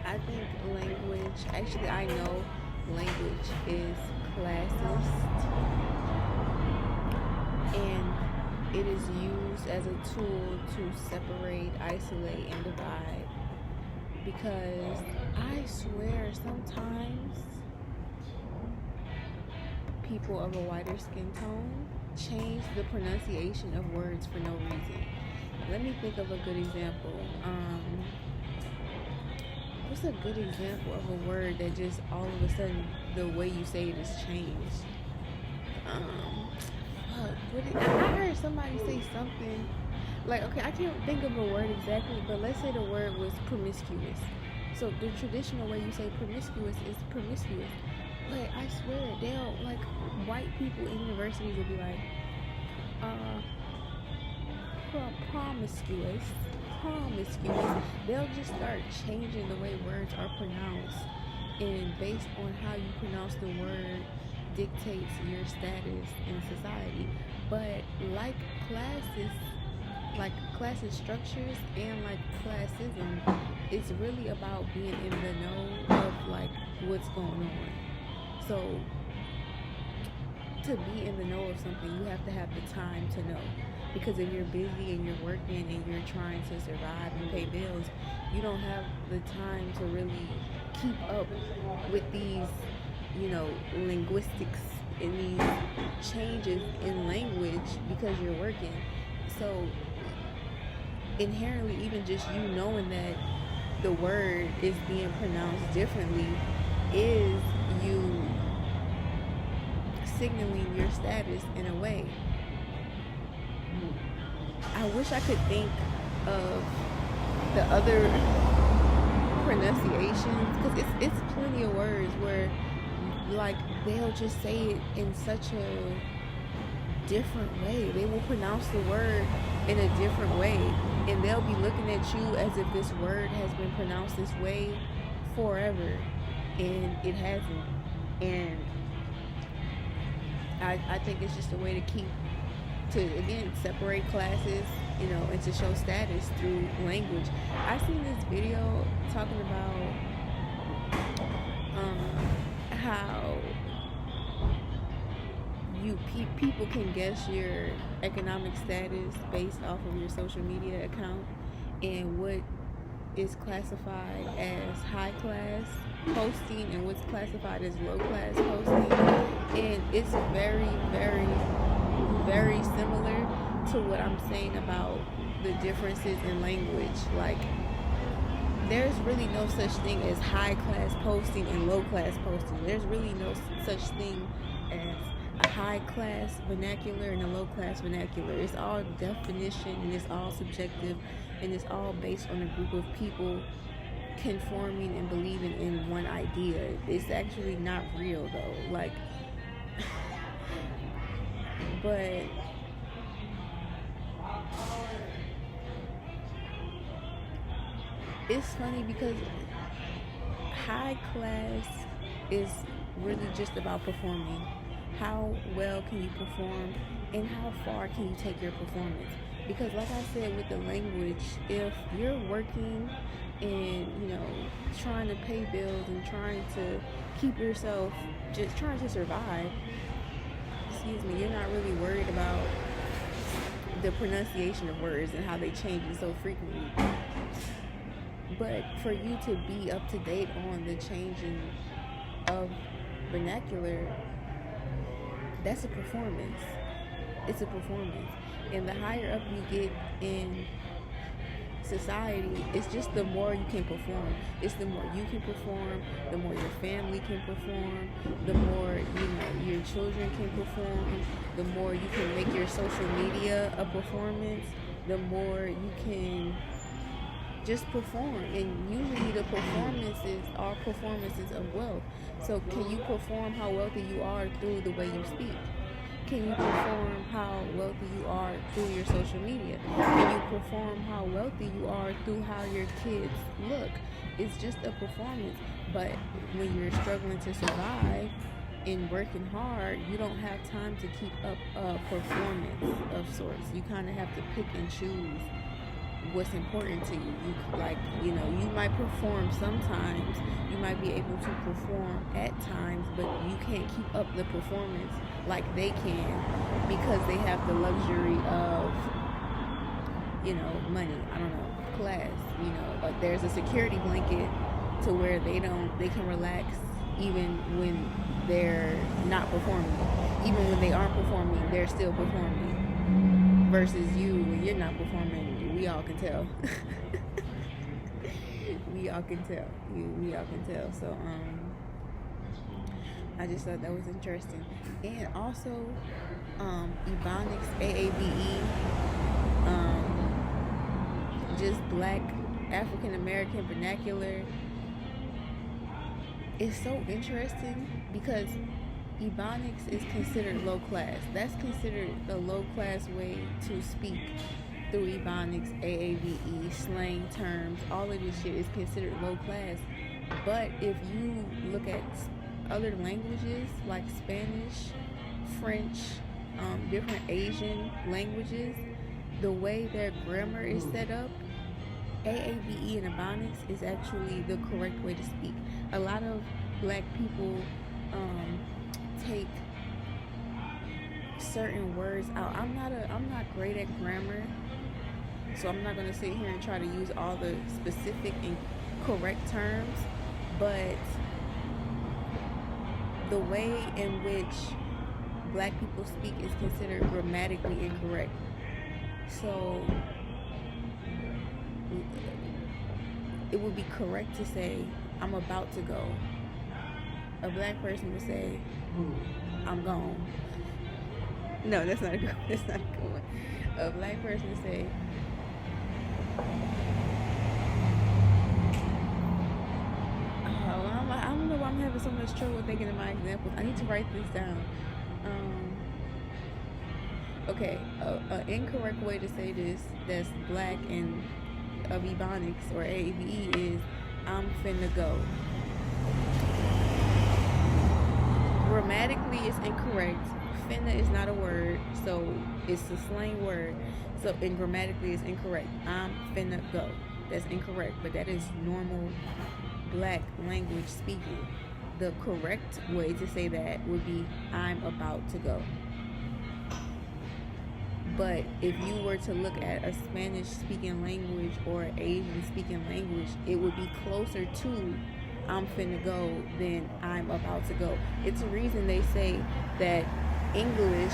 I think language, actually, I know language is classist and it is used as a tool to separate, isolate, and divide. Because I swear sometimes people of a whiter skin tone change the pronunciation of words for no reason. Let me think of a good example. What's a good example of a word that just all of a sudden the way you say it is changed? I heard somebody say something like, okay, I can't think of a word exactly, but let's say the word was promiscuous. So the traditional way you say promiscuous is promiscuous. But I swear, they'll, like, white people in universities will be like, promiscuous. They'll just start changing the way words are pronounced. And based on how you pronounce the word dictates your status in society. But like classist structures and like classism, it's really about being in the know of like what's going on. So to be in the know of something, you have to have the time to know. Because if you're busy and you're working and you're trying to survive and pay bills, you don't have the time to really keep up with these, linguistics and these changes in language because you're working. So inherently, even just you knowing that the word is being pronounced differently is you signaling your status in a way. I wish I could think of the other pronunciations, because it's plenty of words where like they'll just say it in such a different way. They will pronounce the word in a different way, and they'll be looking at you as if this word has been pronounced this way forever, and it hasn't. And I think it's just a way to again separate classes, and to show status through language. I seen this video talking about how people can guess your economic status based off of your social media account, and what is classified as high class posting and what's classified as low class posting. And it's very, very, very similar to what I'm saying about the differences in language. Like, there's really no such thing as high class posting and low class posting. There's really no such thing as a high class vernacular and a low class vernacular. It's all definition, and it's all subjective, and it's all based on a group of people conforming and believing in one idea. It's actually not real though. Like, but it's funny because high class is really just about performing. How well can you perform, and how far can you take your performance? Because like I said with the language, if you're working and trying to pay bills and trying to keep yourself, just trying to survive, you're not really worried about the pronunciation of words and how they change it so frequently. But for you to be up to date on the changing of vernacular, that's a performance. It's a performance. And the higher up you get in society, it's just the more you can perform. It's the more you can perform, the more your family can perform, the more your children can perform, the more you can make your social media a performance, the more you can just perform. And usually the performances are performances of wealth. So can you perform how wealthy you are through the way you speak? Can you perform how wealthy you are through your social media? Can you perform how wealthy you are through how your kids look? It's just a performance. But when you're struggling to survive and working hard, you don't have time to keep up a performance of sorts. You kind of have to pick and choose what's important to you. You might might perform sometimes, you might be able to perform at times, but you can't keep up the performance like they can because they have the luxury of, money. I don't know, class. Like there's a security blanket to where they can relax even when they're not performing. Even when they aren't performing, they're still performing. Versus you, when you're not performing, we all can tell. we all can tell. We all can tell. So I just thought that was interesting. And also Ebonics, AABE, just Black African American vernacular. It's so interesting because Ebonics is considered low class. That's considered the low class way to speak through Ebonics, AAVE, slang terms. All of this shit is considered low class. But if you look at other languages like Spanish, French, different Asian languages, the way their grammar is set up, AAVE and Ebonics is actually the correct way to speak. A lot of Black people take certain words out. I'm not great at grammar, so I'm not going to sit here and try to use all the specific and correct terms, but the way in which Black people speak is considered grammatically incorrect. So it would be correct to say, I'm about to go. A Black person would say, I'm gone. No, that's not a good one. A Black person would say, I don't know why I'm having so much trouble thinking of my examples. I need to write this down. Okay, an incorrect way to say this that's Black and of Ebonics or AAVE is, I'm finna go. Grammatically, it's incorrect. Finna is not a word, so it's a slang word. So, and grammatically, it's incorrect. I'm finna go. That's incorrect, but that is normal Black language speaking. The correct way to say that would be, I'm about to go. But if you were to look at a Spanish-speaking language or an Asian-speaking language, it would be closer to I'm finna go than I'm about to go. It's a reason they say that English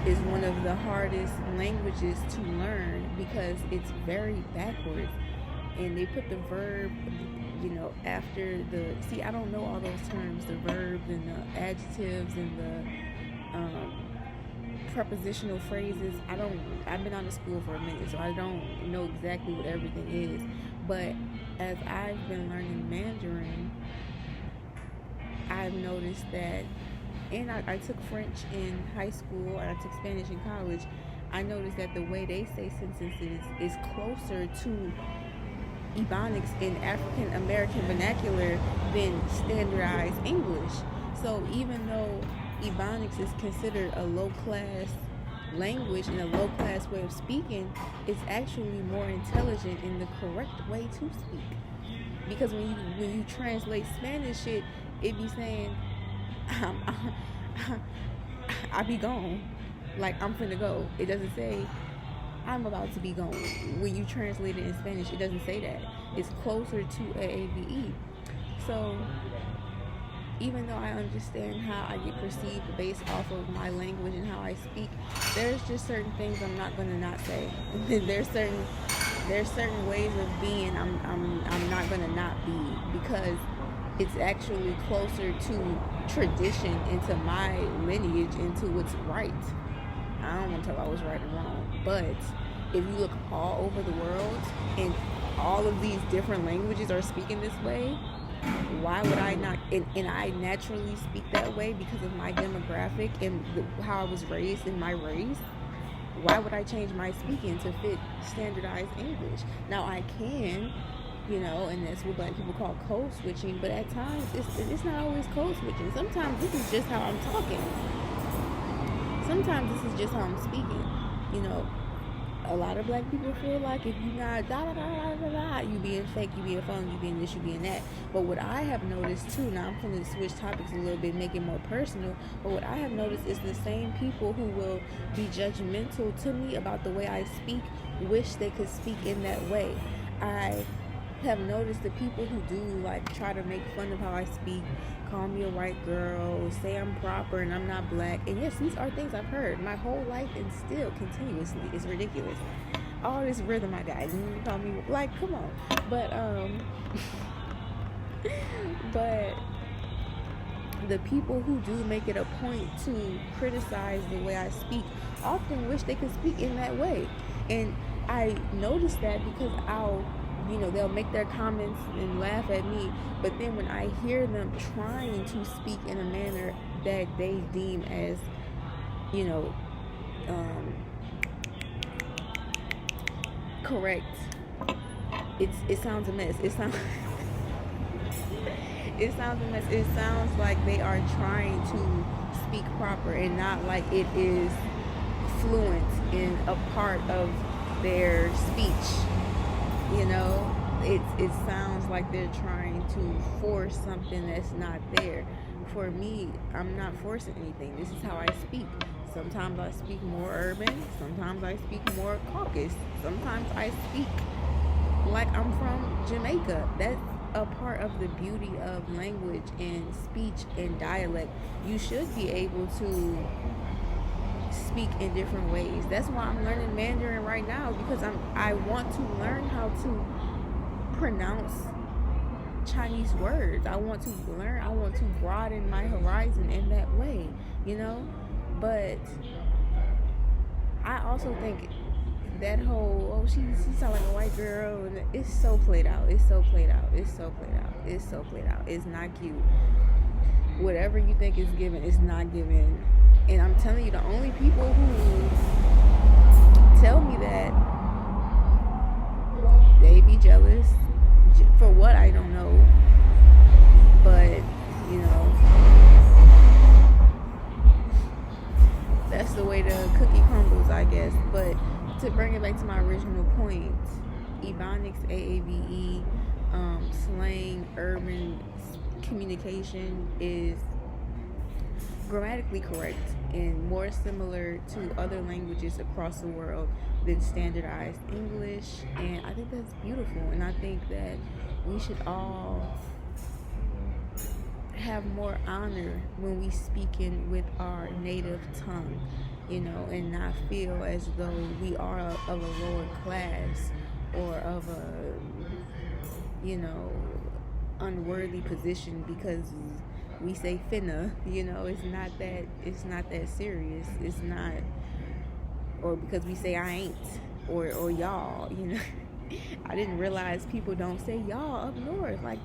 is one of the hardest languages to learn because it's very backwards. And they put the verb, after the... See, I don't know all those terms, the verbs and the adjectives and the... prepositional phrases. I've been out of school for a minute, so I don't know exactly what everything is, but as I've been learning Mandarin, I've noticed that, and I took French in high school and I took Spanish in college. I noticed that the way they say sentences is closer to Ebonics in African American vernacular than standardized English. So even though Ebonics is considered a low-class language and a low-class way of speaking, it's actually more intelligent in the correct way to speak. Because when you translate Spanish shit, it be saying, I be gone. Like, I'm finna go. It doesn't say, I'm about to be gone. When you translate it in Spanish, it doesn't say that. It's closer to AAVE. So even though I understand how I get perceived based off of my language and how I speak, there's just certain things I'm not gonna not say. there's certain ways of being I'm not gonna not be, because it's actually closer to tradition, into my lineage, into what's right. I don't want to talk about what's right and wrong, but if you look all over the world and all of these different languages are speaking this way, why would I not? And I naturally speak that way because of my demographic and how I was raised in my race. Why would I change my speaking to fit standardized English? Now I can, and that's what Black people call code switching, but at times it's not always code switching. Sometimes this is just how I'm talking. Sometimes this is just how I'm speaking. a lot of black people feel like if you not da da da da da da, you being fake, you being phony, you being this, you being that. But what I have noticed too, now I'm going to switch topics a little bit, make it more personal. But what I have noticed is the same people who will be judgmental to me about the way I speak wish they could speak in that way. I have noticed the people who do like try to make fun of how I speak, call me a white girl, say I'm proper and I'm not black. And yes, these are things I've heard my whole life and still continuously. It's ridiculous. All this rhythm I got, and you call me like, come on. But but the people who do make it a point to criticize the way I speak often wish they could speak in that way. And I notice that because they'll make their comments and laugh at me, but then when I hear them trying to speak in a manner that they deem as, correct, it sounds a mess. It sounds a mess. It sounds like they are trying to speak proper and not like it is fluent in a part of their speech. It sounds like they're trying to force something that's not there. For me, I'm not forcing anything. This is how I speak. Sometimes I speak more urban. Sometimes I speak more caucus. Sometimes I speak like I'm from Jamaica. That's a part of the beauty of language and speech and dialect. You should be able to speak in different ways. That's why I'm learning Mandarin right now, because I want to learn how to pronounce Chinese words. I want to broaden my horizon in that way, but I also think that whole she sounds like a white girl, and it's so played out. It's not cute. Whatever you think is given, it's not given. And I'm telling you, the only people who tell me that, they be jealous for what I don't know. But, that's the way the cookie crumbles, I guess. But to bring it back to my original point, Ebonics, AAVE, slang, urban communication is grammatically correct and more similar to other languages across the world than standardized English, and I think that's beautiful. And I think that we should all have more honor when we speak in with our native tongue, and not feel as though we are of a lower class or of a unworthy position because we say finna. It's not that serious. It's not, or because we say I ain't or y'all. I didn't realize people don't say y'all up north. Like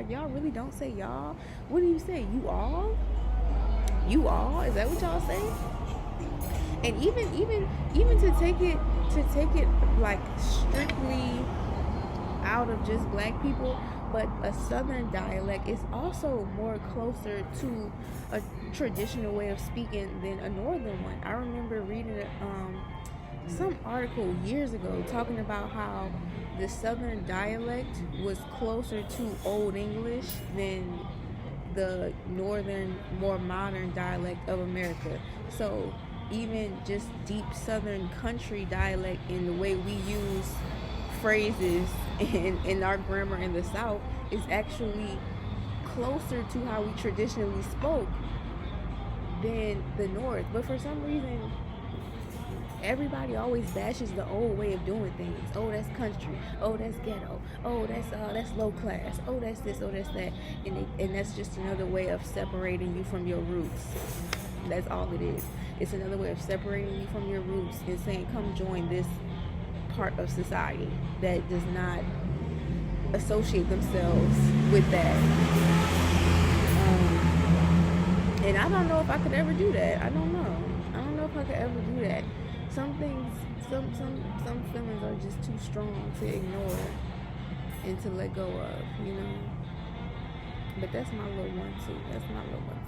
y'all really don't say y'all. What do you say? You all? You all? Is that what y'all say? And even to take it like strictly out of just black people, but a southern dialect is also more closer to a traditional way of speaking than a northern one. I remember reading some article years ago talking about how the southern dialect was closer to Old English than the northern, more modern dialect of America. So even just deep southern country dialect in the way we use phrases in our grammar in the South is actually closer to how we traditionally spoke than the North. But for some reason, everybody always bashes the old way of doing things. Oh, that's country. Oh, that's ghetto. Oh, that's low class. Oh, that's this. Oh, that's that. And that's just another way of separating you from your roots. That's all it is. It's another way of separating you from your roots and saying, come join this part of society that does not associate themselves with that. And I don't know if I could ever do that. I don't know if I could ever do that. Some things, some feelings are just too strong to ignore and to let go of, But that's my little one too. That's my little one.